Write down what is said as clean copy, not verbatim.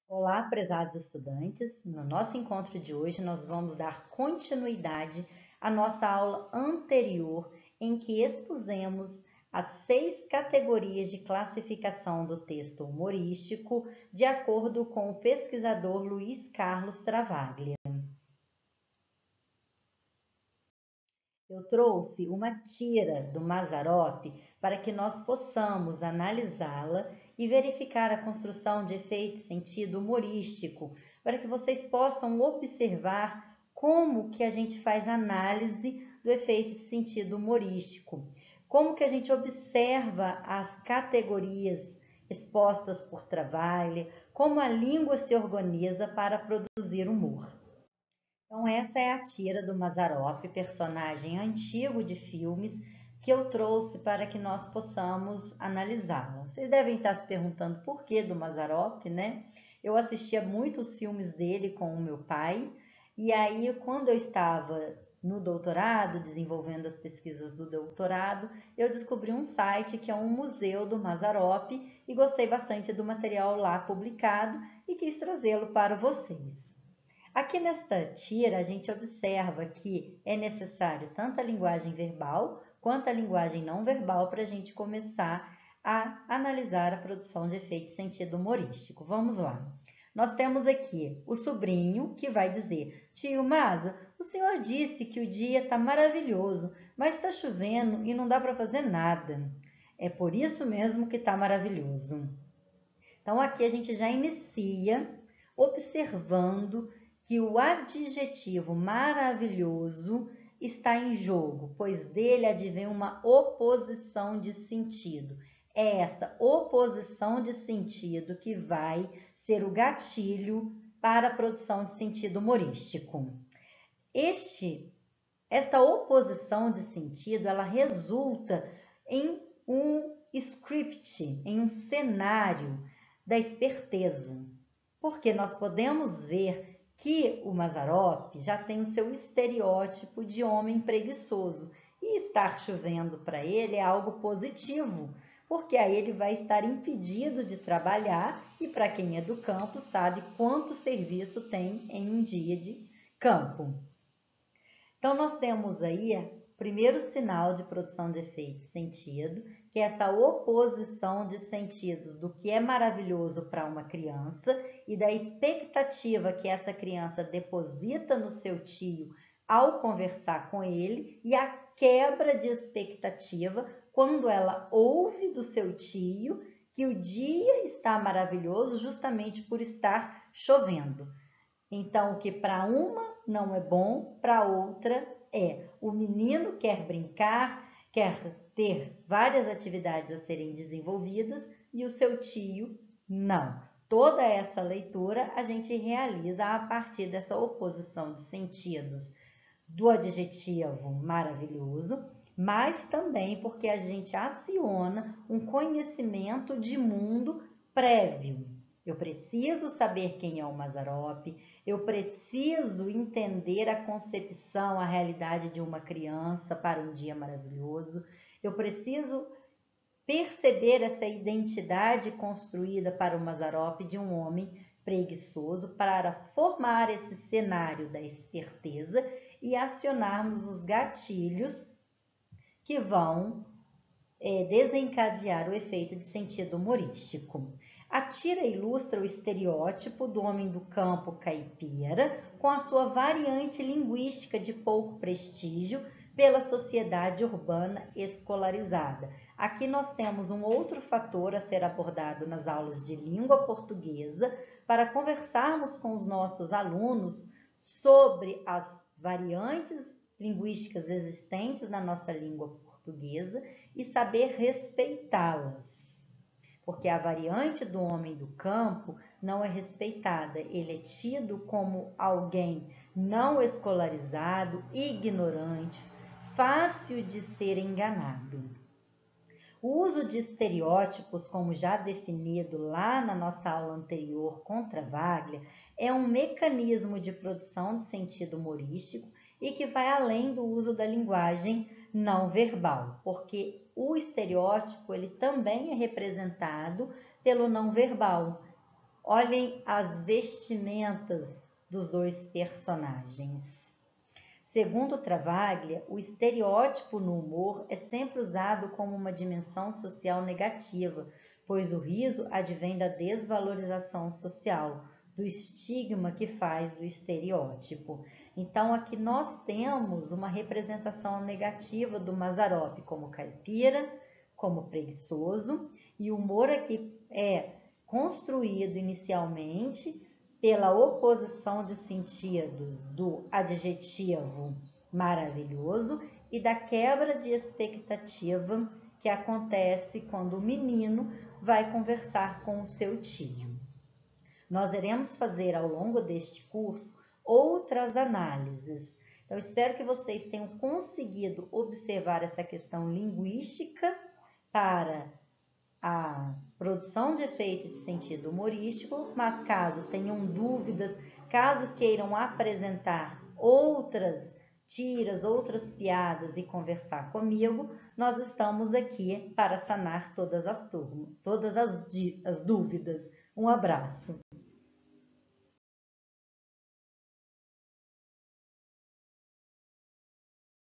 Olá, prezados estudantes! No nosso encontro de hoje, nós vamos dar continuidade à nossa aula anterior, em que expusemos as 6 categorias de classificação do texto humorístico, de acordo com o pesquisador Luiz Carlos Travaglia. Eu trouxe uma tira do Mazzaropi para que nós possamos analisá-la e verificar a construção de efeito e sentido humorístico, para que vocês possam observar como que a gente faz análise do efeito de sentido humorístico, como que a gente observa as categorias expostas por Travaglia, como a língua se organiza para produzir humor. Então, essa é a tira do Mazzaropi, personagem antigo de filmes, que eu trouxe para que nós possamos analisá-la. Vocês devem estar se perguntando por que do Mazzaropi, né? Eu assistia muitos filmes dele com o meu pai, e aí, quando eu estava no doutorado, desenvolvendo as pesquisas do doutorado, eu descobri um site que é um museu do Mazzaropi e gostei bastante do material lá publicado e quis trazê-lo para vocês. Aqui nesta tira, a gente observa que é necessário tanto a linguagem verbal quanto a linguagem não verbal para a gente começar a analisar a produção de efeito de sentido humorístico. Vamos lá. Nós temos aqui o sobrinho que vai dizer: Tio Maza, o senhor disse que o dia está maravilhoso, mas está chovendo e não dá para fazer nada. É por isso mesmo que está maravilhoso. Então, aqui a gente já inicia observando que o adjetivo maravilhoso está em jogo, pois dele advém uma oposição de sentido. É esta oposição de sentido que vai ser o gatilho para a produção de sentido humorístico. Esta oposição de sentido, ela resulta em um script, em um cenário da esperteza, porque nós podemos ver que o Mazzaropi já tem o seu estereótipo de homem preguiçoso e estar chovendo para ele é algo positivo, porque aí ele vai estar impedido de trabalhar e para quem é do campo sabe quanto serviço tem em um dia de campo. Então, nós temos aí o primeiro sinal de produção de efeito sentido, que é essa oposição de sentidos do que é maravilhoso para uma criança e da expectativa que essa criança deposita no seu tio ao conversar com ele e a quebra de expectativa quando ela ouve do seu tio que o dia está maravilhoso justamente por estar chovendo. Então, o que para uma não é bom, para outra é. O menino quer brincar, quer ter várias atividades a serem desenvolvidas e o seu tio não. Toda essa leitura a gente realiza a partir dessa oposição de sentidos do adjetivo maravilhoso, mas também porque a gente aciona um conhecimento de mundo prévio. Eu preciso saber quem é o Mazzaropi, eu preciso entender a concepção, a realidade de uma criança para um dia maravilhoso, eu preciso perceber essa identidade construída para o Mazzaropi de um homem preguiçoso para formar esse cenário da esperteza e acionarmos os gatilhos que vão desencadear o efeito de sentido humorístico. A tira ilustra o estereótipo do homem do campo caipira com a sua variante linguística de pouco prestígio pela sociedade urbana escolarizada. Aqui nós temos um outro fator a ser abordado nas aulas de língua portuguesa para conversarmos com os nossos alunos sobre as variantes linguísticas existentes na nossa língua portuguesa e saber respeitá-las. Porque a variante do homem do campo não é respeitada, ele é tido como alguém não escolarizado, ignorante, fácil de ser enganado. O uso de estereótipos, como já definido lá na nossa aula anterior com Travaglia, é um mecanismo de produção de sentido humorístico e que vai além do uso da linguagem não verbal, porque o estereótipo ele também é representado pelo não verbal, Olhem as vestimentas dos dois personagens. Segundo Travaglia, o estereótipo no humor é sempre usado como uma dimensão social negativa, pois o riso advém da desvalorização social, do estigma que faz do estereótipo. Então, aqui nós temos uma representação negativa do Mazzaropi como caipira, como preguiçoso, e o humor aqui é construído inicialmente pela oposição de sentidos do adjetivo maravilhoso e da quebra de expectativa que acontece quando o menino vai conversar com o seu tio. Nós iremos fazer ao longo deste curso outras análises. Eu espero que vocês tenham conseguido observar essa questão linguística para a produção de efeito de sentido humorístico, mas caso tenham dúvidas, caso queiram apresentar outras tiras, outras piadas e conversar comigo, nós estamos aqui para sanar todas as dúvidas. Um abraço!